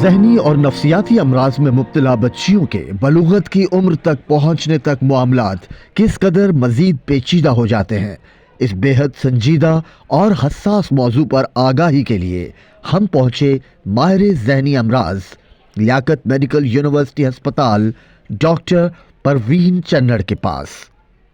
ज़हनी और नफ्सियाती अमराज में मुब्तला बच्चियों के बलूगत की उम्र तक पहुंचने तक मामलात किस कदर मजीद पेचीदा हो जाते हैं, इस बेहद संजीदा और हसास मौजू पर आगाही के लिए हम पहुंचे माहिर ज़हनी अमराज लियाकत मेडिकल यूनिवर्सिटी अस्पताल डॉक्टर परवीन चन्नड़ के पास।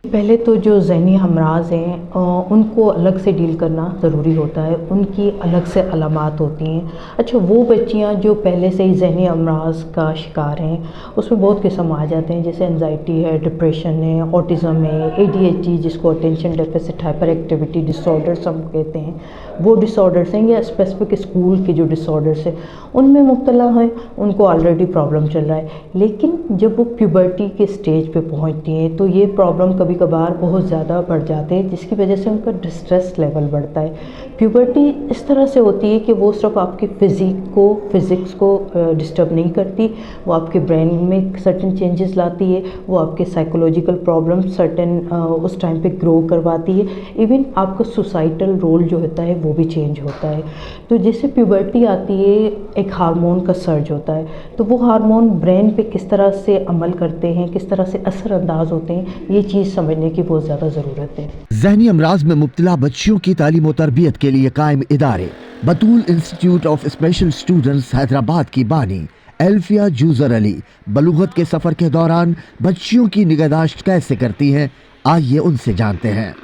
पहले तो जो ज़हनी अमराज हैं उनको अलग से डील करना ज़रूरी होता है, उनकी अलग से अलामात होती हैं। अच्छा, वो बच्चियां जो पहले से ही ज़हनी अमराज का शिकार हैं उसमें बहुत किस्म आ जाते हैं, जैसे एंजाइटी है, डिप्रेशन है, ऑटिज़म है, ADHD जिसको attention deficit hyper activity disorders हम कहते हैं, वो डिसऑर्डर्स हैं, या स्पेसिफिक स्कूल के जो डिसऑर्डर्स हैं उनमें मुब्तला है, उनको ऑलरेडी प्रॉब्लम चल रहा है। लेकिन जब वो प्यूबर्टी के स्टेज पे पहुंचती हैं तो ये प्रॉब्लम कभी कभार बहुत ज़्यादा बढ़ जाते हैं, जिसकी वजह से उनका डिस्ट्रेस लेवल बढ़ता है। प्यूबर्टी इस तरह से होती है कि वो सिर्फ आपके फिज़िक्स को डिस्टर्ब नहीं करती, वो आपके ब्रेन में सर्टेन चेंजेस लाती है, वो आपके साइकोलॉजिकल प्रॉब्लम सर्टेन उस टाइम पे ग्रो करवाती है, इवन आपका सोसाइटल रोल जो होता है वो भी चेंज होता है। तो जैसे प्यूबर्टी आती है एक हार्मोन का सर्ज होता है, तो वो हार्मोन ब्रेन पे किस तरह से अमल करते हैं, किस तरह से असरअंदाज होते हैं, ये चीज़ समझने की बहुत ज़्यादा ज़रूरत है। ज़हनी अमराज में मुब्तला बच्चियों की तालीम और तरबियत के लिए कायम इदारे Batool institute of special students Hyderabad की बानी एल्फिया जूजर अली बलूगत के सफ़र के दौरान बच्चियों की निगहदाश्त कैसे करती हैं, आइए उनसे जानते हैं।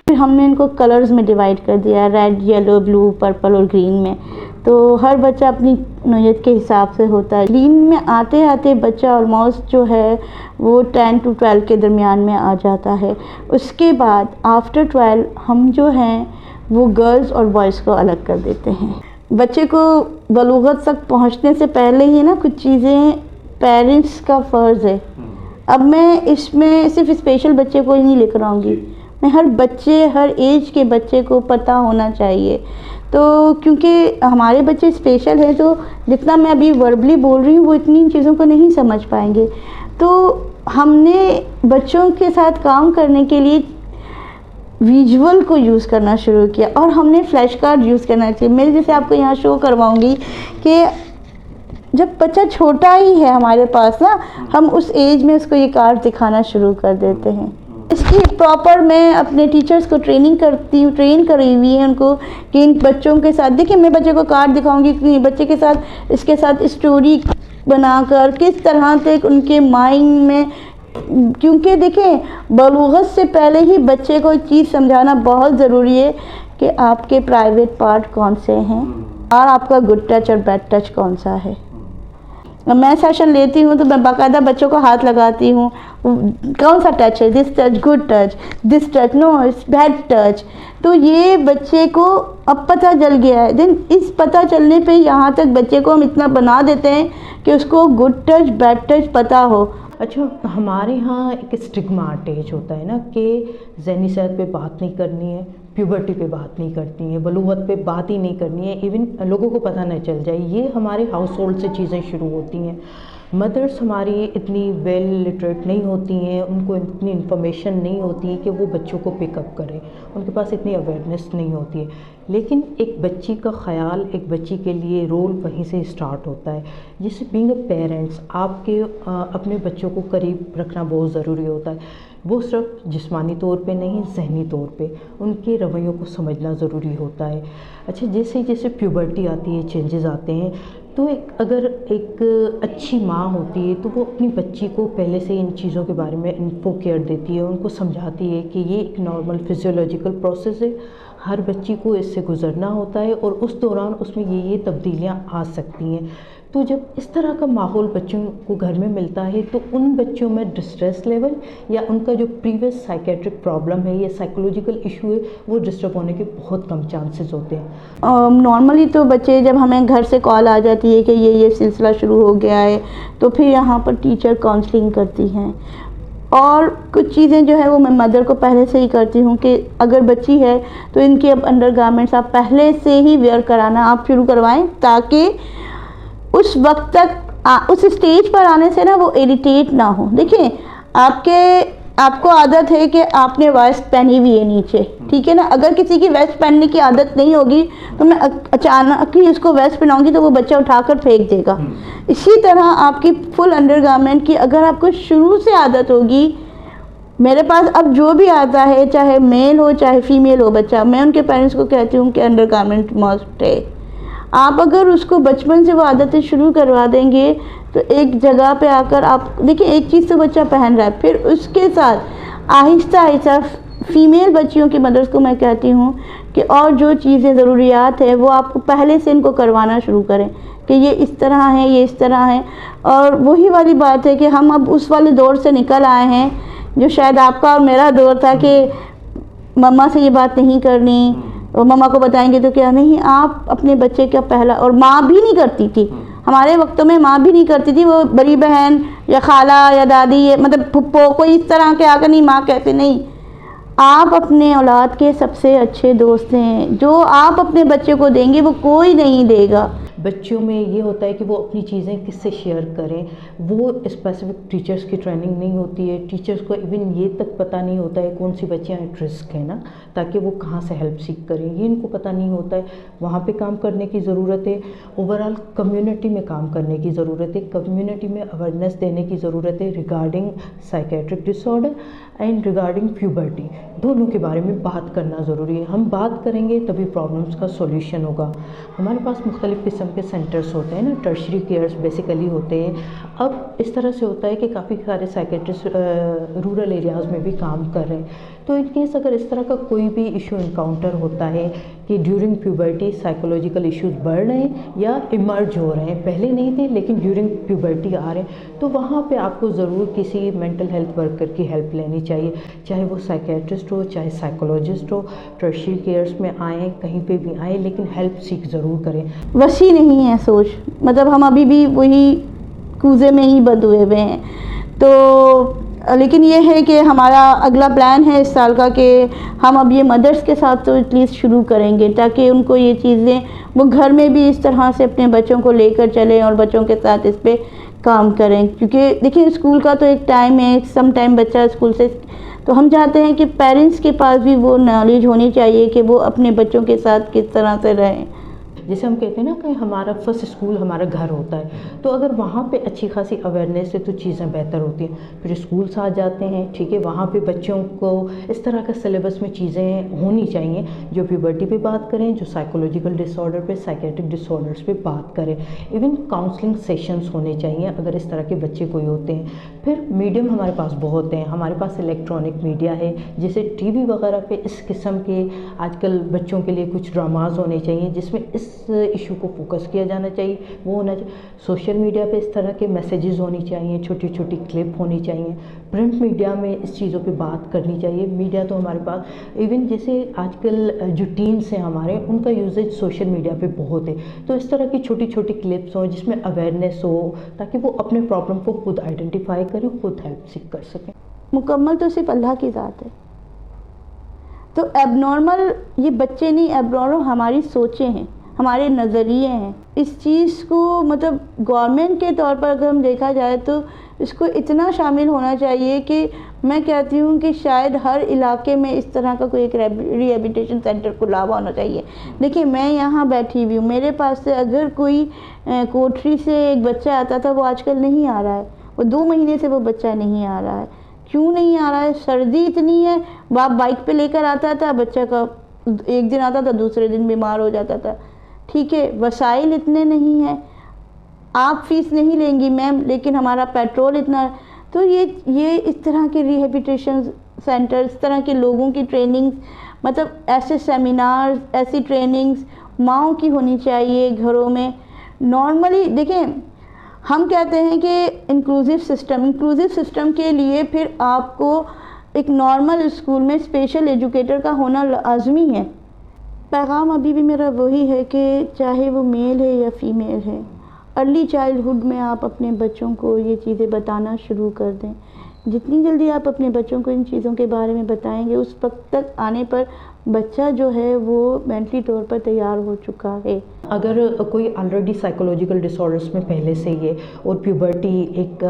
हमने इनको कलर्स में डिवाइड कर दिया, रेड, येलो, ब्लू, पर्पल और ग्रीन में। तो हर बच्चा अपनी नौयत के हिसाब से होता है। ग्रीन में आते आते बच्चा ऑलमोस्ट जो है वो 10 to 12 के दरमियान में आ जाता है। उसके बाद आफ्टर 12 हम जो हैं वो गर्ल्स और बॉयज़ को अलग कर देते हैं। बच्चे को बलूगत तक पहुंचने से पहले ही ना कुछ चीज़ें पेरेंट्स का फ़र्ज़ है। अब मैं इसमें सिर्फ स्पेशल बच्चे को ही नहीं लेकर आऊँगी, मैं हर बच्चे, हर एज के बच्चे को पता होना चाहिए। तो क्योंकि हमारे बच्चे स्पेशल हैं, तो जितना मैं अभी वर्बली बोल रही हूँ वो इतनी चीज़ों को नहीं समझ पाएंगे। तो हमने बच्चों के साथ काम करने के लिए विजुअल को यूज़ करना शुरू किया, और हमने फ्लैश कार्ड यूज़ करना चाहिए। मैं जैसे आपको यहाँ शो करवाऊँगी कि जब बच्चा छोटा ही है हमारे पास ना, हम उस एज में उसको ये कार्ड दिखाना शुरू कर देते हैं। इसकी प्रॉपर मैं अपने टीचर्स को ट्रेन करी हुई है उनको, कि इन बच्चों के साथ देखिए, मैं बच्चे को कार्ड दिखाऊंगी कि बच्चे के साथ इसके साथ स्टोरी बनाकर किस तरह तक उनके माइंड में, क्योंकि देखें बलूगत से पहले ही बच्चे को चीज़ समझाना बहुत ज़रूरी है कि आपके प्राइवेट पार्ट कौन से हैं और आपका गुड टच और बैड टच कौन सा है। मैं सेशन लेती हूँ तो मैं बाकायदा बच्चों को हाथ लगाती हूँ, कौन सा टच है, this touch good touch, this touch no it's bad touch. तो ये बच्चे को अब पता चल गया है। देन इस पता चलने पे यहाँ तक बच्चे को हम इतना बना देते हैं कि उसको गुड टच बैड टच पता हो। अच्छा, हमारे यहाँ एक स्टिग्मा अटैच होता है ना कि ज़हनी सेहत पे बात नहीं करनी है, प्यूबर्टी पे बात नहीं करनी है, बलूगत पे बात ही नहीं करनी है, इवन लोगों को पता न चल जाए। ये हमारे हाउस होल्ड से चीज़ें शुरू होती हैं। मदर्स हमारी इतनी वेल लिटरेट नहीं होती हैं, उनको इतनी इन्फॉर्मेशन नहीं होती है कि वो बच्चों को पिकअप करें, उनके पास इतनी अवेयरनेस नहीं होती है। लेकिन एक बच्ची का ख्याल, एक बच्ची के लिए रोल वहीं से स्टार्ट होता है। जैसे बीइंग अ पेरेंट्स, आपके अपने बच्चों को करीब रखना बहुत ज़रूरी होता है। वो सिर्फ जिस्मानी तौर पे नहीं, ज़हनी तौर पे उनके रवैयों को समझना ज़रूरी होता है। अच्छा, जैसे जैसे प्यूबर्टी आती है, चेंजेस आते हैं, तो अगर एक अच्छी माँ होती है तो वो अपनी बच्ची को पहले से इन चीज़ों के बारे में इन्फो केयर देती है, उनको समझाती है कि ये एक नॉर्मल फिजियोलॉजिकल प्रोसेस है, हर बच्ची को इससे गुजरना होता है और उस दौरान उसमें ये तब्दीलियाँ आ सकती हैं। तो जब इस तरह का माहौल बच्चों को घर में मिलता है तो उन बच्चों में डिस्ट्रेस लेवल या उनका जो प्रीवियस साइकेट्रिक प्रॉब्लम है या साइकोलॉजिकल इशू है वो डिस्टर्ब होने के बहुत कम चांसेस होते हैं। नॉर्मली तो बच्चे, जब हमें घर से कॉल आ जाती है कि ये सिलसिला शुरू हो गया है, तो फिर यहाँ पर टीचर काउंसलिंग करती हैं, और कुछ चीज़ें जो है वो मैं मदर को पहले से ही करती हूँ कि अगर बच्ची है तो इनके अब अंडरगारमेंट्स आप पहले से ही वेयर कराना आप शुरू करवाएं, ताकि उस वक्त तक उस स्टेज पर आने से ना वो इरिटेट ना हो। देखिए, आपको आदत है कि आपने वेस्ट पहनी हुई है नीचे, ठीक है ना, अगर किसी की वेस्ट पहनने की आदत नहीं होगी तो मैं अचानक ही उसको वेस्ट पहनाऊंगी तो वो बच्चा उठाकर फेंक देगा। इसी तरह आपकी फुल अंडरगारमेंट की अगर आपको शुरू से आदत होगी, मेरे पास अब जो भी आता है चाहे मेल हो चाहे फीमेल हो बच्चा, मैं उनके पेरेंट्स को कहती हूँ कि अंडरगारमेंट मस्ट है। आप अगर उसको बचपन से वो आदतें शुरू करवा देंगे तो एक जगह पे आकर आप देखिए, एक चीज़ तो बच्चा पहन रहा है, फिर उसके साथ आहिस्ता आहिस्ता फीमेल बच्चियों की मदर्स को मैं कहती हूँ कि और जो चीज़ें ज़रूरियात है वो आप पहले से इनको करवाना शुरू करें कि ये इस तरह है, ये इस तरह है। और वही वाली बात है कि हम अब उस वाले दौर से निकल आए हैं जो शायद आपका और मेरा दौर था कि मम्मा से ये बात नहीं करनी, और मम्मा को बताएंगे तो क्या नहीं, आप अपने बच्चे का पहला, और माँ भी नहीं करती थी हमारे वक्तों में, माँ भी नहीं करती थी, वो बड़ी बहन या खाला या दादी मतलब फुप्पो कोई इस तरह के आकर नहीं, माँ कहते नहीं। आप अपने औलाद के सबसे अच्छे दोस्त हैं, जो आप अपने बच्चे को देंगे वो कोई नहीं देगा। बच्चों में ये होता है कि वो अपनी चीज़ें किससे शेयर करें, वो स्पेसिफिक टीचर्स की ट्रेनिंग नहीं होती है, टीचर्स को इवन ये तक पता नहीं होता है कौन सी बच्चियाँ एट रिस्क है ना, ताकि वो कहाँ से हेल्प सीख करें, ये इनको पता नहीं होता है। वहाँ पे काम करने की ज़रूरत है, ओवरऑल कम्युनिटी में काम करने की ज़रूरत है, कम्युनिटी में अवेयरनेस देने की ज़रूरत है regarding psychiatric disorder and regarding puberty, दोनों के बारे में बात करना ज़रूरी है। हम बात करेंगे तभी प्रॉब्लम्स का सॉल्यूशन होगा। हमारे पास मुख्तलिफ़ किस्म के सेंटर्स होते हैं ना, टर्शरी केयर्स बेसिकली होते हैं। अब इस तरह से होता है कि काफ़ी सारे साइकेट्रिस्ट रूरल एरियाज़ में भी काम कर रहे हैं, तो इन केस अगर इस तरह का कोई भी इशू इनकाउंटर होता है कि ड्यूरिंग प्यूबर्टी साइकोलॉजिकल इश्यूज बढ़ रहे हैं या इमर्ज हो रहे हैं, पहले नहीं थे लेकिन ड्यूरिंग प्यूबर्टी आ रहे हैं, तो वहाँ पे आपको ज़रूर किसी मेंटल हेल्थ वर्कर की हेल्प लेनी चाहिए, चाहे वो साइकेट्रिस्ट हो चाहे साइकोलॉजिस्ट हो। टर्शरी केयर्स में आएँ, कहीं पे भी आएँ, लेकिन हेल्प सीख ज़रूर करें। वसी नहीं है सोच, मतलब हम अभी भी वही कूजे में ही बंद हुए हैं। तो लेकिन ये है कि हमारा अगला प्लान है इस साल का कि हम अब ये मदर्स के साथ तो एटलीस्ट शुरू करेंगे ताकि उनको ये चीज़ें वो घर में भी इस तरह से अपने बच्चों को लेकर चलें और बच्चों के साथ इस पर काम करें। क्योंकि देखिए स्कूल का तो एक टाइम है, सम टाइम बच्चा स्कूल से, तो हम चाहते हैं कि पेरेंट्स के पास भी वो नॉलेज होनी चाहिए कि वो अपने बच्चों के साथ किस तरह से रहें। जैसे हम कहते हैं ना कि हमारा फर्स्ट स्कूल हमारा घर होता है, तो अगर वहाँ पे अच्छी खासी अवेयरनेस है तो चीज़ें बेहतर होती हैं। फिर स्कूल्स आ जाते हैं, ठीक है, वहाँ पे बच्चों को इस तरह का सिलेबस में चीज़ें होनी चाहिए जो प्यूबर्टी पे बात करें, जो साइकोलॉजिकल डिसऑर्डर पे, साइकेट्रिक डिसऑर्डर्स पे बात करें। इवन काउंसलिंग सेशंस होने चाहिए अगर इस तरह के बच्चे कोई होते हैं। फिर मीडियम हमारे पास बहुत हैं, हमारे पास इलेक्ट्रॉनिक मीडिया है, जैसे टीवी वगैरह पे इस किस्म के आजकल बच्चों के लिए कुछ ड्रामाज होने चाहिए जिसमें इस इशू को फोकस किया जाना चाहिए, वो होना चाहिए। सोशल मीडिया पे इस तरह के मैसेजेस होनी चाहिए, छोटी छोटी क्लिप होनी चाहिए। प्रिंट मीडिया में इस चीज़ों पे बात करनी चाहिए। मीडिया तो हमारे पास इवन जैसे आजकल जो टीन्स हैं हमारे, उनका यूजेज सोशल मीडिया पे बहुत है, तो इस तरह की छोटी छोटी क्लिप्स हों जिसमें अवेयरनेस हो ताकि वो अपने प्रॉब्लम को खुद आइडेंटिफाई करें, खुद हेल्प सीख कर सकें। मुकम्मल तो सिर्फ अल्लाह की ज़ात है, तो एबनॉर्मल ये बच्चे नहीं, एबनॉर्मल हमारी सोचें हैं, हमारे नज़रिए हैं। इस चीज़ को मतलब गवर्नमेंट के तौर पर अगर हम देखा जाए तो इसको इतना शामिल होना चाहिए कि मैं कहती हूँ कि शायद हर इलाके में इस तरह का कोई एक रिहेबिलिटेशन सेंटर खुला हुआ होना चाहिए। देखिए मैं यहाँ बैठी हुई हूँ, मेरे पास से अगर कोई कोठरी से एक बच्चा आता था, वो आजकल नहीं आ रहा है, वो 2 महीने से वो बच्चा नहीं आ रहा है। क्यों नहीं आ रहा है? सर्दी इतनी है, बाप बाइक पे लेकर आता था, बच्चा का एक दिन आता था दूसरे दिन बीमार हो जाता था। ठीक है, वसाइल इतने नहीं हैं, आप फीस नहीं लेंगी मैम, लेकिन हमारा पेट्रोल इतना, तो ये इस तरह के रिहेबिलिटेशन सेंटर, इस तरह के लोगों की ट्रेनिंग्स, मतलब ऐसे सेमिनार्स, ऐसी ट्रेनिंग्स माँओं की होनी चाहिए घरों में। नॉर्मली देखें, हम कहते हैं कि इंक्लूसिव सिस्टम के लिए फिर आपको एक नॉर्मल स्कूल में स्पेशल एजुकेटर का होना लाजमी है। पैगाम अभी भी मेरा वही है कि चाहे वो मेल है या फीमेल है, अर्ली चाइल्डहुड में आप अपने बच्चों को ये चीज़ें बताना शुरू कर दें। जितनी जल्दी आप अपने बच्चों को इन चीज़ों के बारे में बताएंगे, उस वक्त तक आने पर बच्चा जो है वो मेंटली तौर पर तैयार हो चुका है। अगर कोई ऑलरेडी साइकोलॉजिकल डिसऑर्डर्स में पहले से ही है और प्यूबर्टी एक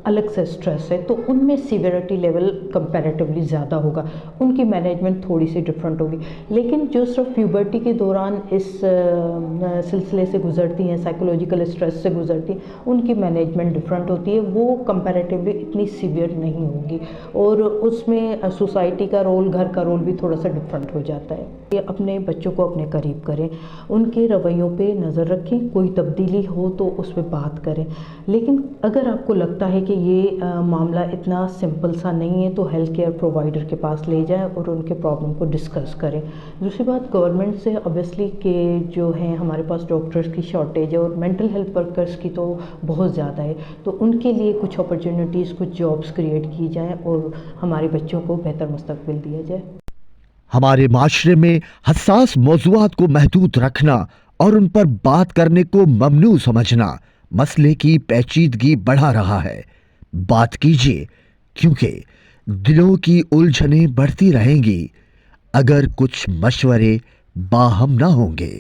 अलग से स्ट्रेस है, तो उनमें सीवियरिटी लेवल कंपैरेटिवली ज़्यादा होगा, उनकी मैनेजमेंट थोड़ी सी डिफरेंट होगी। लेकिन जो सिर्फ प्यूबर्टी के दौरान इस सिलसिले से गुजरती हैं, साइकोलॉजिकल स्ट्रेस से गुजरती हैं, उनकी मैनेजमेंट डिफरेंट होती है, वो कंपैरेटिवली इतनी सीवियर नहीं होगी और उसमें सोसाइटी का रोल, घर का रोल भी थोड़ा सा डिफरेंट हो जाता है। ये अपने बच्चों को अपने करीब करें, उनके रवैयों पे नज़र रखें, कोई तब्दीली हो तो उस पर बात करें। लेकिन अगर आपको लगता है कि ये मामला इतना सिंपल सा नहीं है तो हेल्थ केयर प्रोवाइडर के पास ले जाएं और उनके प्रॉब्लम को डिस्कस करें। दूसरी बात, गवर्नमेंट से ऑब्वियसली के जो हैं हमारे पास डॉक्टर्स की शॉर्टेज है और मेंटल हेल्थ वर्कर्स की तो बहुत ज़्यादा है, तो उनके लिए कुछ अपॉर्चुनिटीज़, कुछ जॉब्स क्रिएट की जाएँ और हमारे बच्चों को बेहतर मुस्तकबिल दिया जाए। हमारे माशरे में हसास मौज़ूआत को महदूद रखना और उन पर बात करने को ममनू समझना मसले की पेचीदगी बढ़ा रहा है। बात कीजिए, क्योंकि दिलों की उलझनें बढ़ती रहेंगी अगर कुछ मशवरे बाहम ना होंगे।